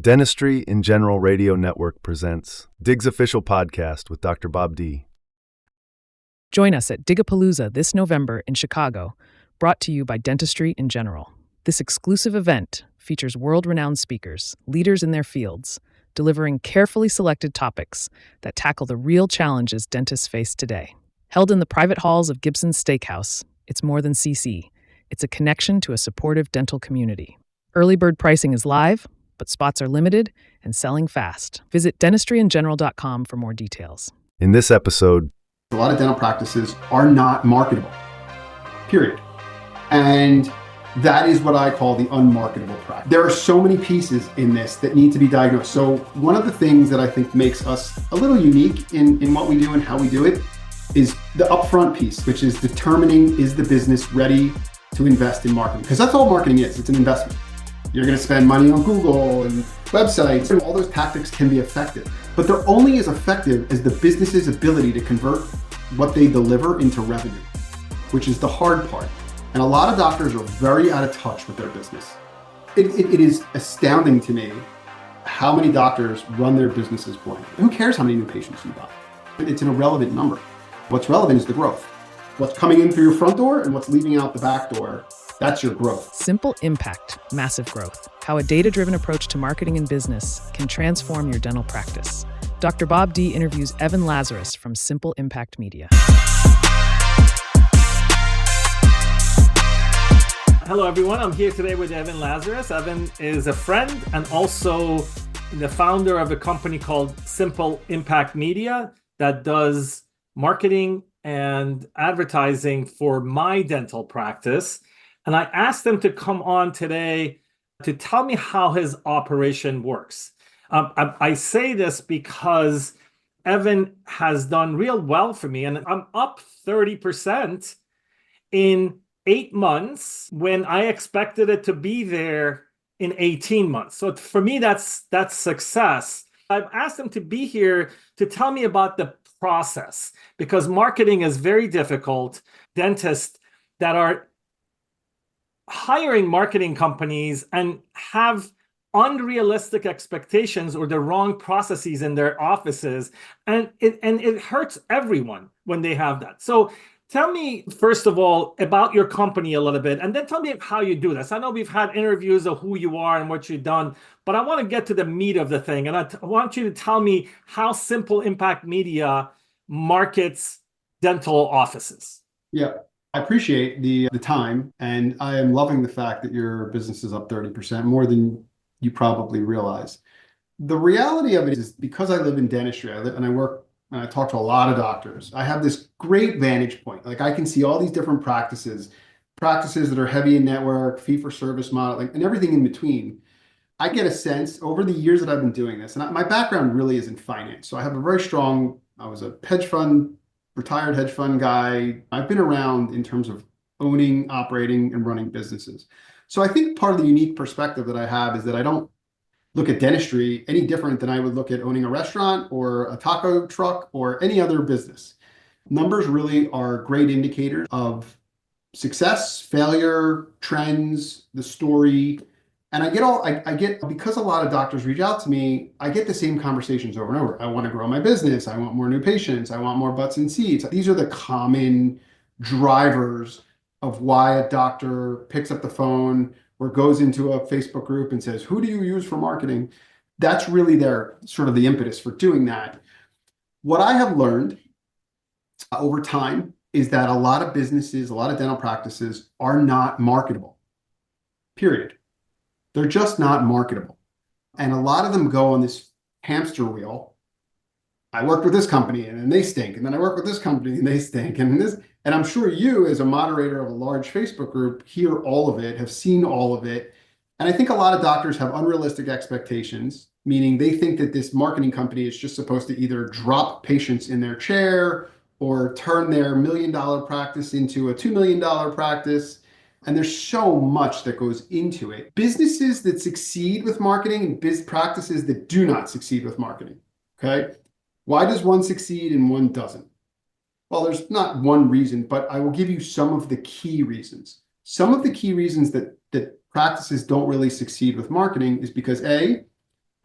Dentistry in General Radio Network presents DIG's official podcast with Dr. Bob D. Join us at Digapalooza this November in Chicago, brought to you by Dentistry in General. This exclusive event features world-renowned speakers, leaders in their fields, delivering carefully selected topics that tackle the real challenges dentists face today. Held in the private halls of Gibson's Steakhouse, it's more than CC. It's a connection to a supportive dental community. Early bird pricing is live, but spots are limited and selling fast. Visit dentistryingeneral.com for more details. In this episode, a lot of dental practices are not marketable, period. And that is what I call the unmarketable practice. There are so many pieces in this that need to be diagnosed. So one of the things that I think makes us a little unique in what we do and how we do it is the upfront piece, which is determining, is the business ready to invest in marketing? Because that's all marketing is, it's an investment. You're going to spend money on Google and websites, and all those tactics can be effective, but they're only as effective as the business's ability to convert what they deliver into revenue, which is the hard part. And a lot of doctors are very out of touch with their business. It is astounding to me how many doctors run their businesses blind. Who cares how many new patients you got? It's an irrelevant number. What's relevant is the growth. What's coming in through your front door and what's leaving out the back door. That's your growth. Simple impact, massive growth. How a data-driven approach to marketing and business can transform your dental practice. Dr. Bob D interviews Evan Lazarus from Simple Impact Media. Hello, everyone. I'm here today with Evan Lazarus. Evan is a friend and also the founder of a company called Simple Impact Media that does marketing and advertising for my dental practice. And I asked him to come on today to tell me how his operation works. I say this because Evan has done real well for me, and I'm up 30% in 8 months when I expected it to be there in 18 months. So for me, that's success. I've asked him to be here to tell me about the process, because marketing is very difficult. Dentists that are hiring marketing companies and have unrealistic expectations or the wrong processes in their offices, and it hurts everyone when they have that. So tell me, first of all, about your company a little bit, and then tell me how you do this. I know we've had interviews of who you are and what you've done, but I want to get to the meat of the thing. And I want you to tell me how Simple Impact Media markets dental offices. Yeah, I appreciate the time, and I am loving the fact that your business is up 30%, more than you probably realize. The reality of it is because I live in dentistry, and I work and I talk to a lot of doctors, I have this great vantage point. Like I can see all these different practices that are heavy in network, fee-for-service modeling, and everything in between. I get a sense over the years that I've been doing this, and my background really is in finance. So I have a very strong, I was a retired hedge fund guy. I've been around in terms of owning, operating, and running businesses. So I think part of the unique perspective that I have is that I don't look at dentistry any different than I would look at owning a restaurant or a taco truck or any other business. Numbers really are great indicators of success, failure, trends, the story. And I get, because a lot of doctors reach out to me, I get the same conversations over and over. I want to grow my business. I want more new patients. I want more butts in seats. These are the common drivers of why a doctor picks up the phone or goes into a Facebook group and says, who do you use for marketing? That's really their sort of the impetus for doing that. What I have learned over time is that a lot of businesses, a lot of dental practices are not marketable, period. They're just not marketable. And a lot of them go on this hamster wheel. I worked with this company and then they stink. And then I work with this company and they stink. And I'm sure you, as a moderator of a large Facebook group, hear all of it, have seen all of it. And I think a lot of doctors have unrealistic expectations, meaning they think that this marketing company is just supposed to either drop patients in their chair or turn their $1 million practice into a $2 million practice. And there's so much that goes into it. Businesses that succeed with marketing and practices that do not succeed with marketing, okay? Why does one succeed and one doesn't? Well, there's not one reason, but I will give you some of the key reasons. Some of the key reasons that practices don't really succeed with marketing is because A,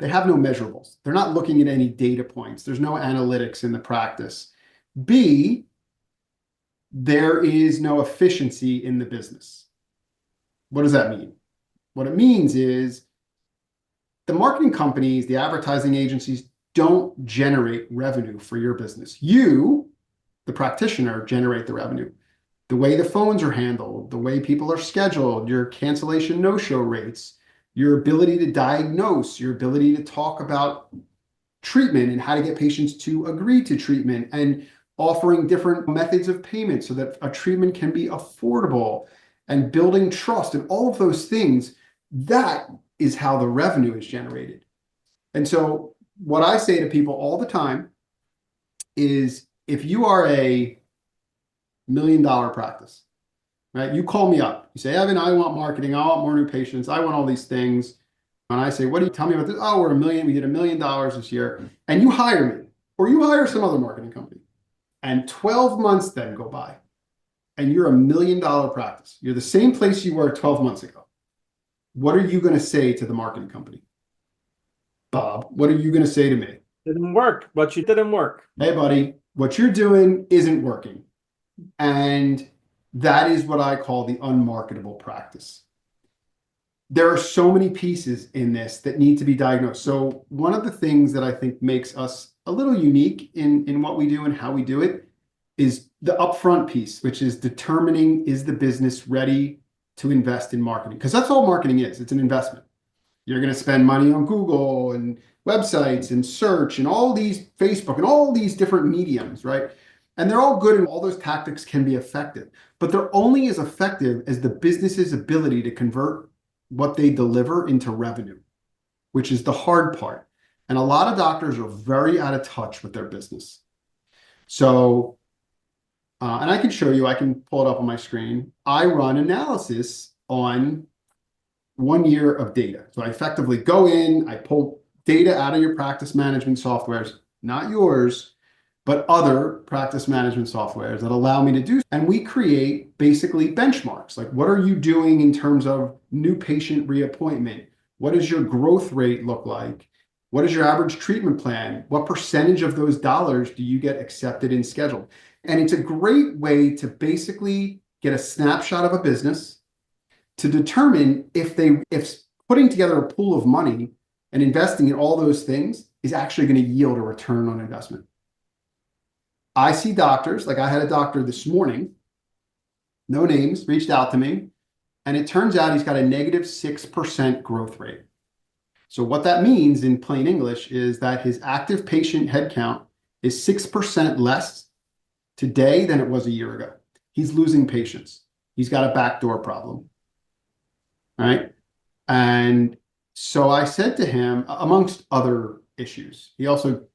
they have no measurables. They're not looking at any data points. There's no analytics in the practice. B, there is no efficiency in the business. What does that mean? What it means is the marketing companies, the advertising agencies don't generate revenue for your business. You, the practitioner, generate the revenue. The way the phones are handled, the way people are scheduled, your cancellation no-show rates, your ability to diagnose, your ability to talk about treatment and how to get patients to agree to treatment, and offering different methods of payment so that a treatment can be affordable, and building trust and all of those things. That is how the revenue is generated. And so what I say to people all the time is, if you are a $1 million practice, right? You call me up. You say, Evan, I want marketing. I want more new patients. I want all these things. And I say, what do you tell me about this? Oh, we're $1 million. We did $1 million this year. And you hire me, or you hire some other marketing company. And 12 months then go by, and you're a $1 million practice. You're the same place you were 12 months ago. What are you going to say to the marketing company? Bob, what are you going to say to me? Didn't work, but you didn't work. Hey, buddy, what you're doing isn't working. And that is what I call the unmarketable practice. There are so many pieces in this that need to be diagnosed. So one of the things that I think makes us a little unique in what we do and how we do it is the upfront piece, which is determining, is the business ready to invest in marketing? Because that's all marketing is. It's an investment. You're going to spend money on Google and websites and search and all these Facebook and all these different mediums, right? And they're all good, and all those tactics can be effective, but they're only as effective as the business's ability to convert what they deliver into revenue, which is the hard part. And a lot of doctors are very out of touch with their business. So, and I can show you, I can pull it up on my screen. I run analysis on 1 year of data. So I effectively go in, I pull data out of your practice management softwares, not yours, but other practice management softwares that allow me to do. And we create basically benchmarks. Like, what are you doing in terms of new patient reappointment? What does your growth rate look like? What is your average treatment plan? What percentage of those dollars do you get accepted and scheduled? And it's a great way to basically get a snapshot of a business to determine if putting together a pool of money and investing in all those things is actually going to yield a return on investment. I see doctors, like I had a doctor this morning, no names, reached out to me, and it turns out he's got a negative 6% growth rate. So what that means in plain English is that his active patient headcount is 6% less today than it was a year ago. He's losing patients. He's got a backdoor problem, right? And so I said to him, amongst other issues, he also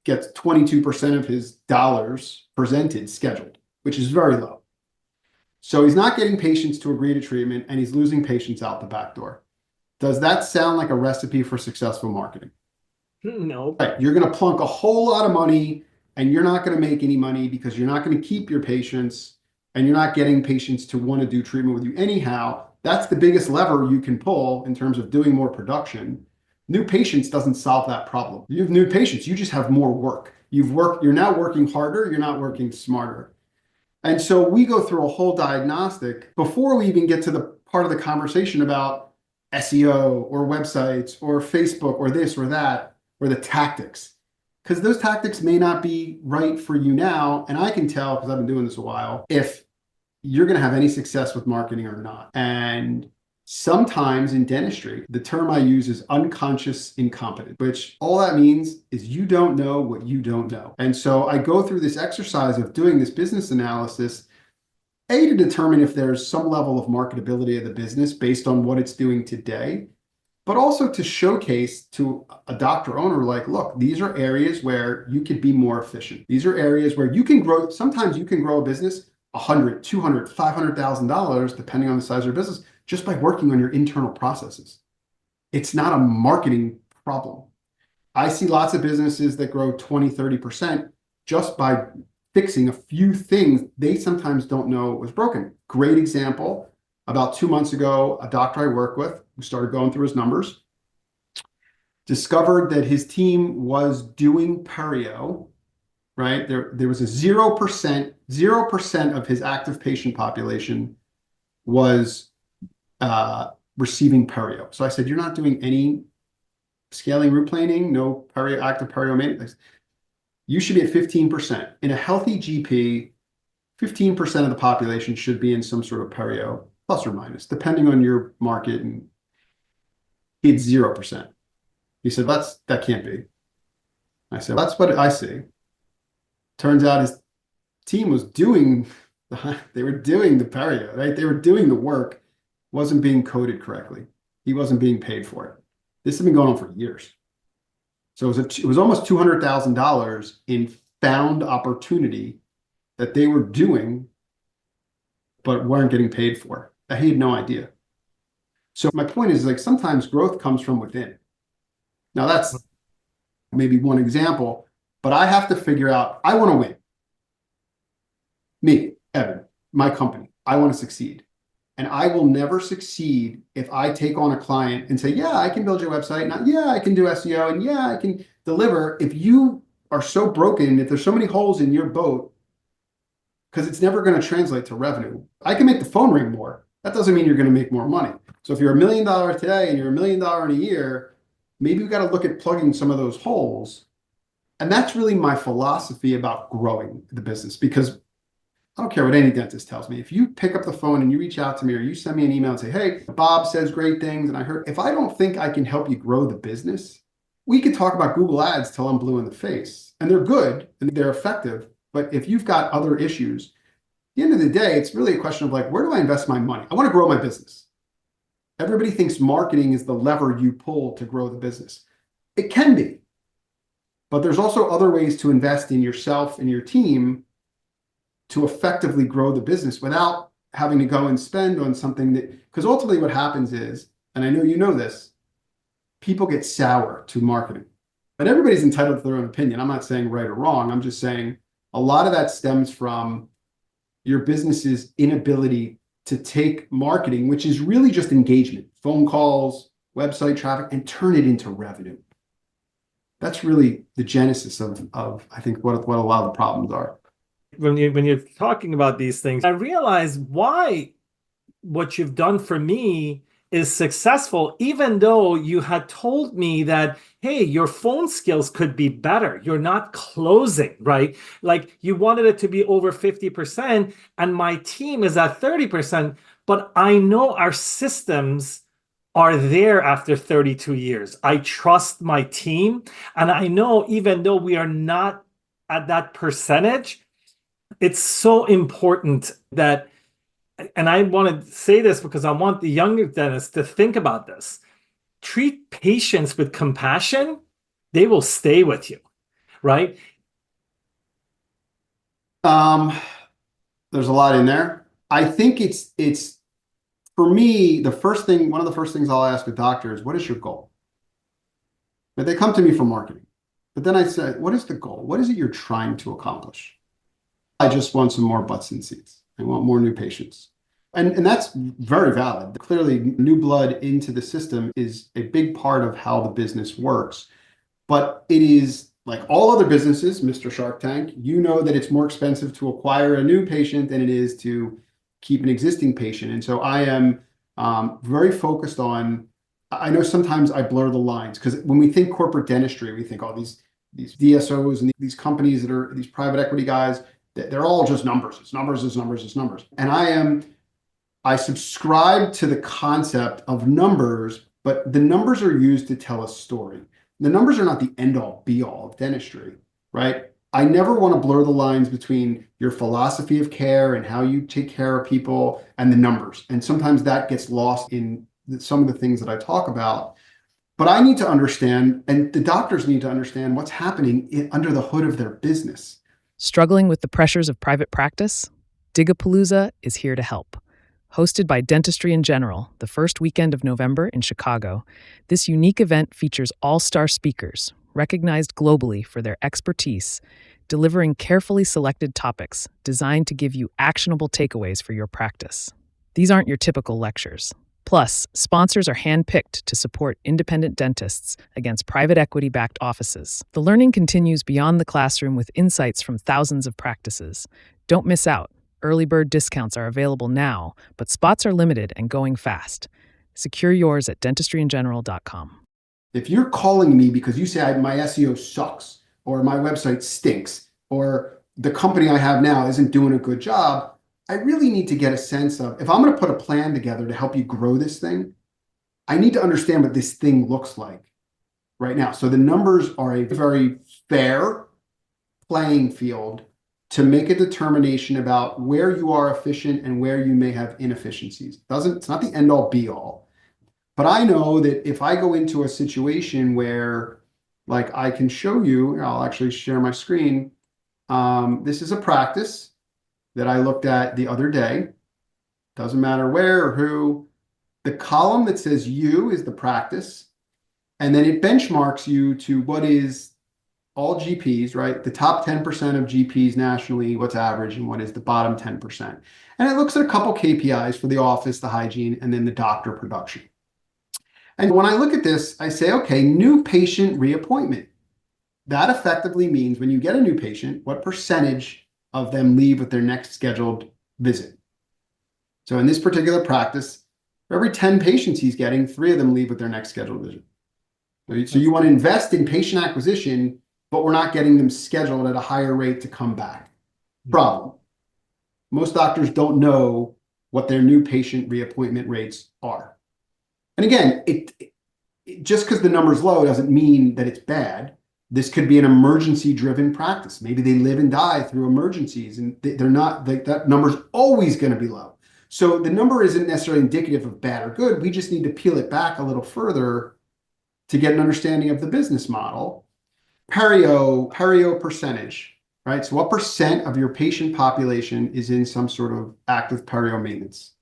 gets 22% of his dollars presented scheduled, which is very low. So he's not getting patients to agree to treatment, and he's losing patients out the back door. Does that sound like a recipe for successful marketing? No. Right. You're going to plunk a whole lot of money, and you're not going to make any money because you're not going to keep your patients, and you're not getting patients to want to do treatment with you anyhow. That's the biggest lever you can pull in terms of doing more production. New patients doesn't solve that problem. You have new patients, you just have more work. You're now working harder, you're not working smarter. And so we go through a whole diagnostic before we even get to the part of the conversation about SEO or websites or Facebook or this or that, or the tactics. Because those tactics may not be right for you now. And I can tell, because I've been doing this a while, if you're going to have any success with marketing or not. And sometimes in dentistry, the term I use is unconscious incompetence, which all that means is you don't know what you don't know. And so I go through this exercise of doing this business analysis, to determine if there's some level of marketability of the business based on what it's doing today, but also to showcase to a doctor owner, like, look, these are areas where you could be more efficient. These are areas where you can grow. Sometimes you can grow a business $100,000, $200,000, $500,000, depending on the size of your business, just by working on your internal processes. It's not a marketing problem. I see lots of businesses that grow 20, 30% just by fixing a few things they sometimes don't know was broken. Great example, about 2 months ago, a doctor I work with who started going through his numbers discovered that his team was doing perio, right? There was a 0% of his active patient population was receiving perio. So I said, you're not doing any scaling root planing, no perio, active perio maintenance. You should be at 15%. In a healthy GP, 15% of the population should be in some sort of perio, plus or minus, depending on your market. And he had 0%. He said, that can't be. I said, that's what I see. Turns out his team was they were doing the perio, right? They were doing the work, wasn't being coded correctly. He wasn't being paid for it. This has been going on for years. So it was almost $200,000 in found opportunity that they were doing, but weren't getting paid for. He had no idea. So my point is, like, sometimes growth comes from within. Now that's maybe one example, but I have to figure out, I want to win. Me, Evan, my company, I want to succeed. And I will never succeed if I take on a client and say, yeah, I can build your website. And yeah, I can do SEO. And yeah, I can deliver. If you are so broken, if there's so many holes in your boat, because it's never going to translate to revenue. I can make the phone ring more. That doesn't mean you're going to make more money. So if you're $1 million today and you're $1 million in a year, maybe we've got to look at plugging some of those holes. And that's really my philosophy about growing the business, because I don't care what any dentist tells me. If you pick up the phone and you reach out to me or you send me an email and say, hey, Bob says great things, and I heard, if I don't think I can help you grow the business, we could talk about Google Ads till I'm blue in the face. And they're good and they're effective. But if you've got other issues, at the end of the day, it's really a question of, like, where do I invest my money? I want to grow my business. Everybody thinks marketing is the lever you pull to grow the business. It can be. But there's also other ways to invest in yourself and your team to effectively grow the business without having to go and spend on something that, because ultimately what happens is, and I know you know this, people get sour to marketing. But everybody's entitled to their own opinion. I'm not saying right or wrong. I'm just saying a lot of that stems from your business's inability to take marketing, which is really just engagement, phone calls, website traffic, and turn it into revenue. That's really the genesis of I think what a lot of the problems are. When you're talking about these things, I realize why what you've done for me is successful, even though you had told me that, hey, your phone skills could be better. You're not closing, right? Like, you wanted it to be over 50% and my team is at 30%, but I know our systems are there after 32 years. I trust my team. And I know, even though we are not at that percentage, it's so important that, and I want to say this because I want the younger dentists to think about this. Treat patients with compassion, they will stay with you, right? There's a lot in there. I think it's for me, one of the first things I'll ask a doctor is, what is your goal? But they come to me for marketing. But then I say, what is the goal? What is it you're trying to accomplish? I just want some more butts in seats. I want more new patients. And that's very valid. Clearly, new blood into the system is a big part of how the business works. But it is like all other businesses, Mr. Shark Tank, you know that it's more expensive to acquire a new patient than it is to keep an existing patient. And so I am very focused on, I know sometimes I blur the lines, because when we think corporate dentistry, we think, oh, these DSOs and these companies that are these private equity guys, they're all just numbers. It's numbers, it's numbers, it's numbers. And I subscribe to the concept of numbers, but the numbers are used to tell a story. The numbers are not the end all be all of dentistry, right? I never want to blur the lines between your philosophy of care and how you take care of people and the numbers. And sometimes that gets lost in some of the things that I talk about. But I need to understand, and the doctors need to understand, what's happening under the hood of their business. Struggling with the pressures of private practice? Digapalooza is here to help. Hosted by Dentistry in General, the first weekend of November in Chicago, this unique event features all-star speakers, recognized globally for their expertise, delivering carefully selected topics designed to give you actionable takeaways for your practice. These aren't your typical lectures. Plus, sponsors are handpicked to support independent dentists against private equity-backed offices. The learning continues beyond the classroom with insights from thousands of practices. Don't miss out. Early bird discounts are available now, but spots are limited and going fast. Secure yours at dentistryingeneral.com. If you're calling me because you say my SEO sucks, or my website stinks, or the company I have now isn't doing a good job, I really need to get a sense of, if I'm going to put a plan together to help you grow this thing, I need to understand what this thing looks like right now. So the numbers are a very fair playing field to make a determination about where you are efficient and where you may have inefficiencies. It's not the end all be all. But I know that if I go into a situation where, like, I can show you, I'll actually share my screen. This is a practice that I looked at the other day. Doesn't matter where or who. The column that says you is the practice. And then it benchmarks you to what is all GPs, right? The top 10% of GPs nationally, what's average, and what is the bottom 10%. And it looks at a couple KPIs for the office, the hygiene, and then the doctor production. And when I look at this, I say, okay, new patient reappointment. That effectively means when you get a new patient, what percentage of them leave with their next scheduled visit. So in this particular practice, for every 10 patients he's getting, 3 of them leave with their next scheduled visit. So you want to invest in patient acquisition, but we're not getting them scheduled at a higher rate to come back. Problem. Most doctors don't know what their new patient reappointment rates are. And again, just because the number's low doesn't mean that it's bad. This could be an emergency-driven practice. Maybe they live and die through emergencies, and they're not, like, that number's always going to be low. So the number isn't necessarily indicative of bad or good. We just need to peel it back a little further to get an understanding of the business model. Perio percentage, right? So what percent of your patient population is in some sort of active perio maintenance?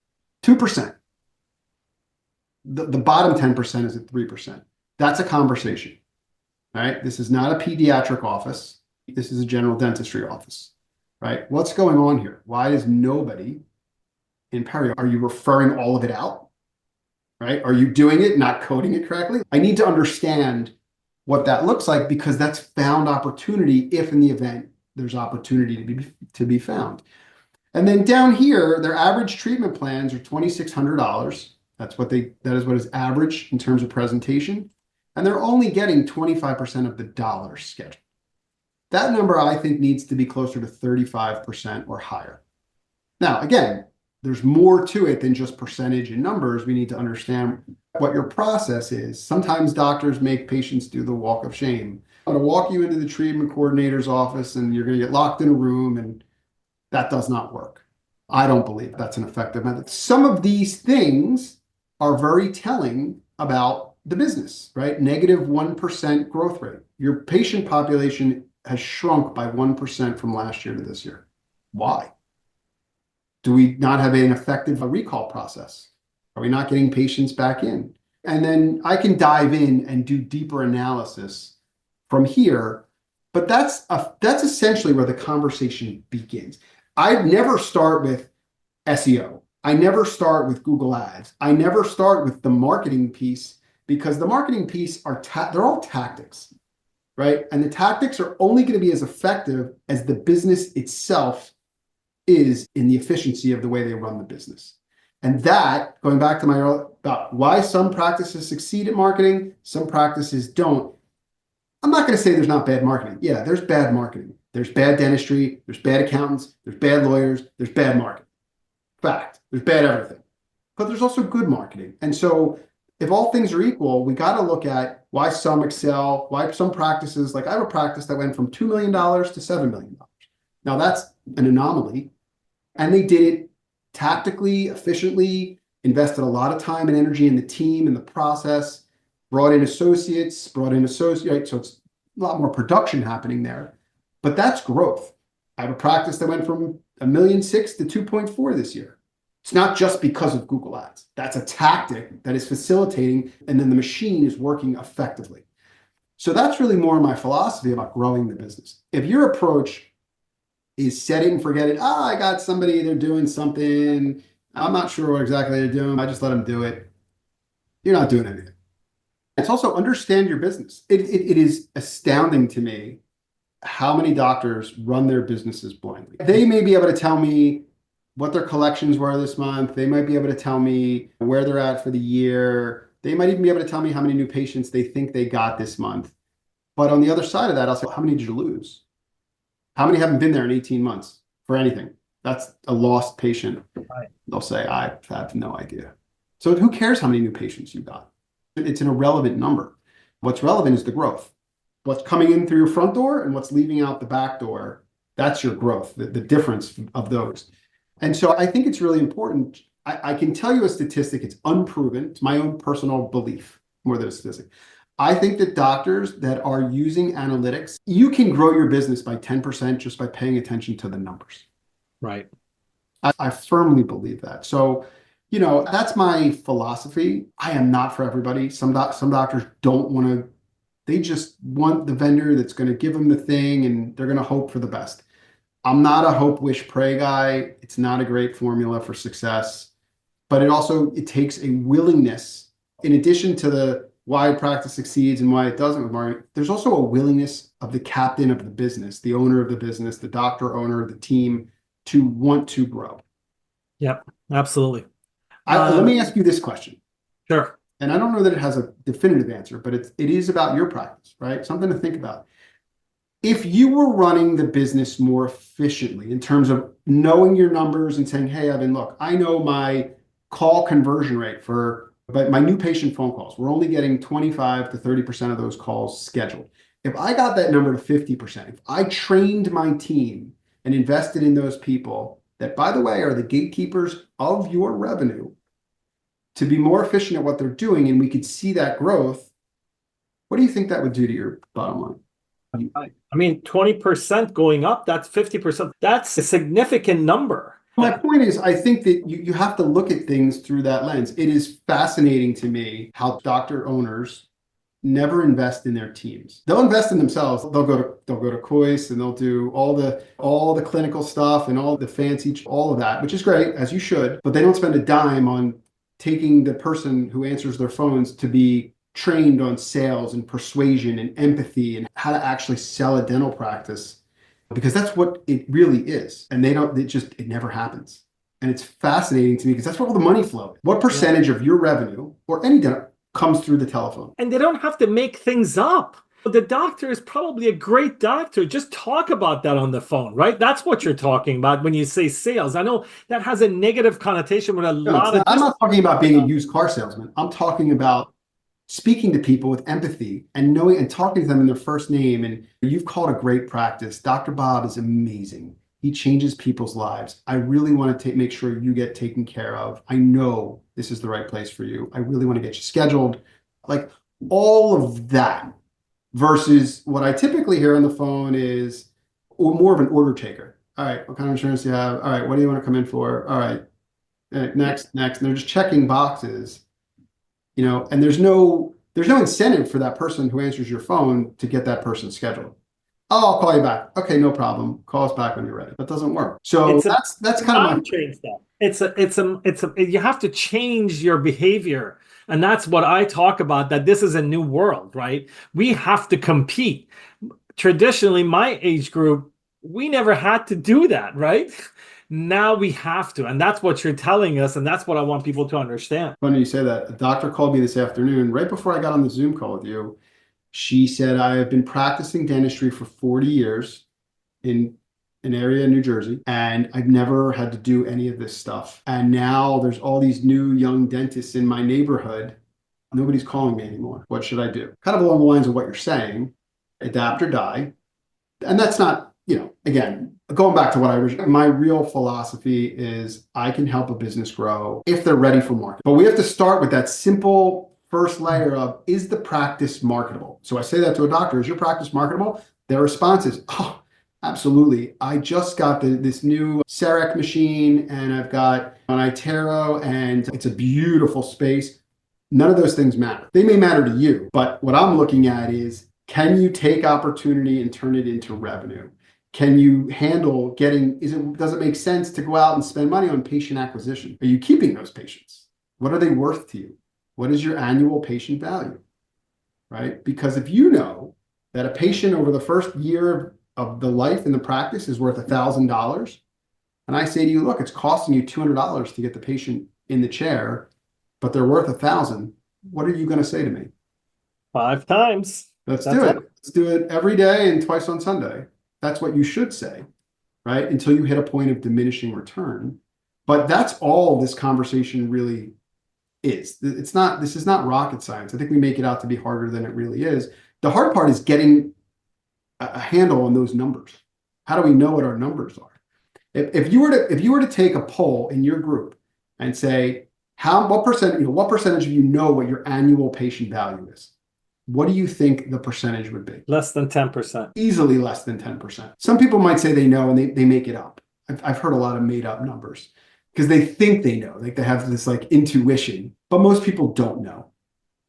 2%. The bottom 10% is at 3%. That's a conversation. Right? This is not a pediatric office. This is a general dentistry office, right? What's going on here? Why is nobody in perio? Are you referring all of it out, right? Are you doing it, not coding it correctly? I need to understand what that looks like, because that's found opportunity if in the event there's opportunity to be found. And then down here, their average treatment plans are $2,600. That is what is average in terms of presentation. And they're only getting 25% of the dollars scheduled. That number, I think, needs to be closer to 35% or higher. Now, again, there's more to it than just percentage and numbers. We need to understand what your process is. Sometimes doctors make patients do the walk of shame. I'm going to walk you into the treatment coordinator's office and you're going to get locked in a room, and that does not work. I don't believe that's an effective method. Some of these things are very telling about the business, right? -1% growth rate. Your patient population has shrunk by 1% from last year to this year. Why? Do we not have an effective recall process? Are we not getting patients back in? And then I can dive in and do deeper analysis from here, but that's essentially where the conversation begins. I never start with SEO. I never start with Google Ads. I never start with the marketing piece, because the marketing piece they're all tactics, right? And the tactics are only going to be as effective as the business itself is in the efficiency of the way they run the business. And that, going back to my about why some practices succeed at marketing, some practices don't. I'm not going to say there's not bad marketing. Yeah, there's bad marketing. There's bad dentistry. There's bad accountants. There's bad lawyers. There's bad marketing. Fact. There's bad everything. But there's also good marketing. And so if all things are equal, we got to look at why some excel, why some practices, like I have a practice that went from $2 million to $7 million. Now that's an anomaly. And they did it tactically, efficiently, invested a lot of time and energy in the team and the process, brought in associates. So it's a lot more production happening there. But that's growth. I have a practice that went from $1.6 million to 2.4 this year. It's not just because of Google Ads. That's a tactic that is facilitating, and then the machine is working effectively. So that's really more my philosophy about growing the business. If your approach is set it and forget it, I got somebody, they're doing something, I'm not sure what exactly they're doing, I just let them do it. you're not doing anything. It's also understand your business. It is astounding to me how many doctors run their businesses blindly. They may be able to tell me what their collections were this month. They might be able to tell me where they're at for the year. They might even be able to tell me how many new patients they think they got this month. But on the other side of that, I'll say, how many did you lose? How many haven't been there in 18 months for anything? That's a lost patient. Right. They'll say, I have no idea. So who cares how many new patients you got? It's an irrelevant number. What's relevant is the growth. What's coming in through your front door and what's leaving out the back door, that's your growth, the difference of those. And so I think it's really important. I can tell you a statistic, it's unproven. It's my own personal belief more than a statistic. I think that doctors that are using analytics, you can grow your business by 10% just by paying attention to the numbers. Right. I firmly believe that. So, that's my philosophy. I am not for everybody. Some doctors don't want to, they just want the vendor that's going to give them the thing and they're going to hope for the best. I'm not a hope, wish, pray guy. It's not a great formula for success, but it takes a willingness, in addition to the why practice succeeds and why it doesn't with marketing, there's also a willingness of the captain of the business, the owner of the business, the doctor owner, the team, to want to grow. Yep, absolutely. Let me ask you this question. Sure. And I don't know that it has a definitive answer, but it is about your practice, right? Something to think about. If you were running the business more efficiently in terms of knowing your numbers and saying, hey, Evan, look, I know my call conversion rate but my new patient phone calls, we're only getting 25 to 30% of those calls scheduled. If I got that number to 50%, if I trained my team and invested in those people that, by the way, are the gatekeepers of your revenue, to be more efficient at what they're doing, and we could see that growth, what do you think that would do to your bottom line? I mean, 20% going up, that's 50%. That's a significant number. My point is, I think that you have to look at things through that lens. It is fascinating to me how doctor owners never invest in their teams. They'll invest in themselves. They'll go to Kois and they'll do all the clinical stuff and all the fancy, all of that, which is great, as you should, but they don't spend a dime on taking the person who answers their phones to be trained on sales and persuasion and empathy and how to actually sell a dental practice, because that's what it really is. And it never happens. And it's fascinating to me because that's where all the money flows. What percentage of your revenue or any dental comes through the telephone? And they don't have to make things up. The doctor is probably a great doctor. Just talk about that on the phone, right? That's what you're talking about when you say sales. I know that has a negative connotation with I'm not talking about being a used car salesman. I'm talking about speaking to people with empathy and knowing and talking to them in their first name. And you've called a great practice. Dr. Bob is amazing. He changes people's lives. I really want to make sure you get taken care of. I know this is the right place for you. I really want to get you scheduled. Like all of that. Versus what I typically hear on the phone is more of an order taker. All right, what kind of insurance do you have? All right, what do you want to come in for? All right, next. And they're just checking boxes, and there's no incentive for that person who answers your phone to get that person scheduled. Oh, I'll call you back. Okay, no problem. Call us back when you're ready. That doesn't work. So that's kind of my change that. You have to change your behavior. And that's what I talk about, that this is a new world, right? We have to compete. Traditionally, my age group, we never had to do that, right? Now we have to. And that's what you're telling us. And that's what I want people to understand. Funny you say that. A doctor called me this afternoon, right before I got on the Zoom call with you. She said, I have been practicing dentistry for 40 years in an area in New Jersey, and I've never had to do any of this stuff. And now there's all these new young dentists in my neighborhood. Nobody's calling me anymore. What should I do? Kind of along the lines of what you're saying, adapt or die. And that's not, again, going back to what my real philosophy is I can help a business grow if they're ready for market. But we have to start with that simple first layer of, is the practice marketable? So I say that to a doctor, is your practice marketable? Their response is, oh, absolutely. I just got this new CEREC machine and I've got an iTero and it's a beautiful space. None of those things matter. They may matter to you, but what I'm looking at is, can you take opportunity and turn it into revenue? Can you handle does it make sense to go out and spend money on patient acquisition? Are you keeping those patients? What are they worth to you? What is your annual patient value, right? Because if you know that a patient over the first year of the life in the practice is worth $1,000, and I say to you, look, it's costing you $200 to get the patient in the chair, but they're worth $1,000, what are you going to say to me? 5 times. Let's do it. Let's do it every day and twice on Sunday. That's what you should say, right? Until you hit a point of diminishing return. But that's all this conversation really is. This is not rocket science. I think we make it out to be harder than it really is. The hard part is getting a handle on those numbers. How do we know what our numbers are? If you were to take a poll in your group and say, what percentage of you know what your annual patient value is? What do you think the percentage would be? Less than 10%. Easily less than 10%. Some people might say they know and they make it up. I've heard a lot of made up numbers because they think they know, like they have this like intuition, but most people don't know.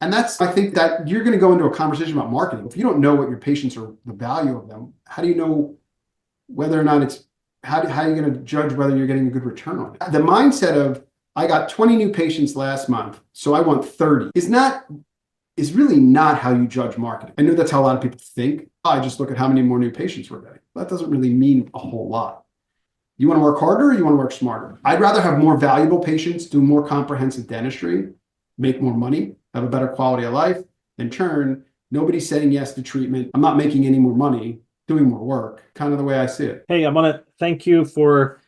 And I think that you're going to go into a conversation about marketing. If you don't know what your patients are, the value of them, how do you know whether or not how are you going to judge whether you're getting a good return on it? The mindset of, I got 20 new patients last month, so I want 30 is really not how you judge marketing. I know that's how a lot of people think. I just look at how many more new patients we're getting. That doesn't really mean a whole lot. You want to work harder or you want to work smarter? I'd rather have more valuable patients, do more comprehensive dentistry, make more money, have a better quality of life, than churn. Nobody's saying yes to treatment. I'm not making any more money, doing more work, kind of the way I see it. Hey, I want to thank you for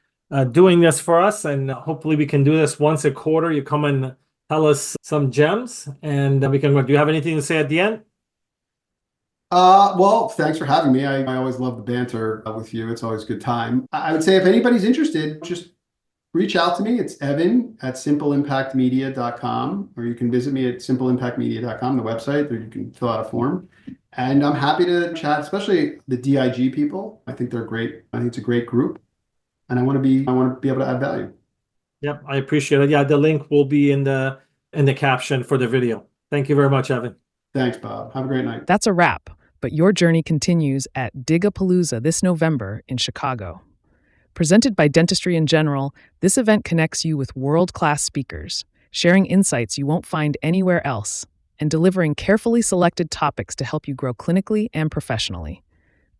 doing this for us, and hopefully we can do this once a quarter. You come and tell us some gems, and we can. Do you have anything to say at the end? Well, thanks for having me. I always love the banter with you. It's always a good time. I would say if anybody's interested, just reach out to me. It's Evan at simpleimpactmedia.com, or you can visit me at simpleimpactmedia.com, the website, or you can fill out a form. And I'm happy to chat, especially the DIG people. I think they're great. I think it's a great group, and I want to be able to add value. Yep, I appreciate it. Yeah, the link will be in the caption for the video. Thank you very much, Evan. Thanks, Bob. Have a great night. That's a wrap, but your journey continues at DIGRN this November in Chicago. Presented by Dentistry in General, this event connects you with world-class speakers, sharing insights you won't find anywhere else, and delivering carefully selected topics to help you grow clinically and professionally.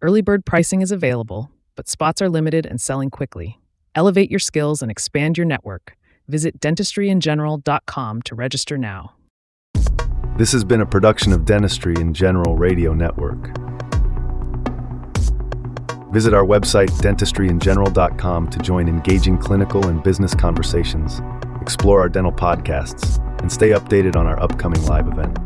Early bird pricing is available, but spots are limited and selling quickly. Elevate your skills and expand your network. Visit dentistryingeneral.com to register now. This has been a production of Dentistry in General Radio Network. Visit our website, dentistryingeneral.com, to join engaging clinical and business conversations, explore our dental podcasts, and stay updated on our upcoming live event.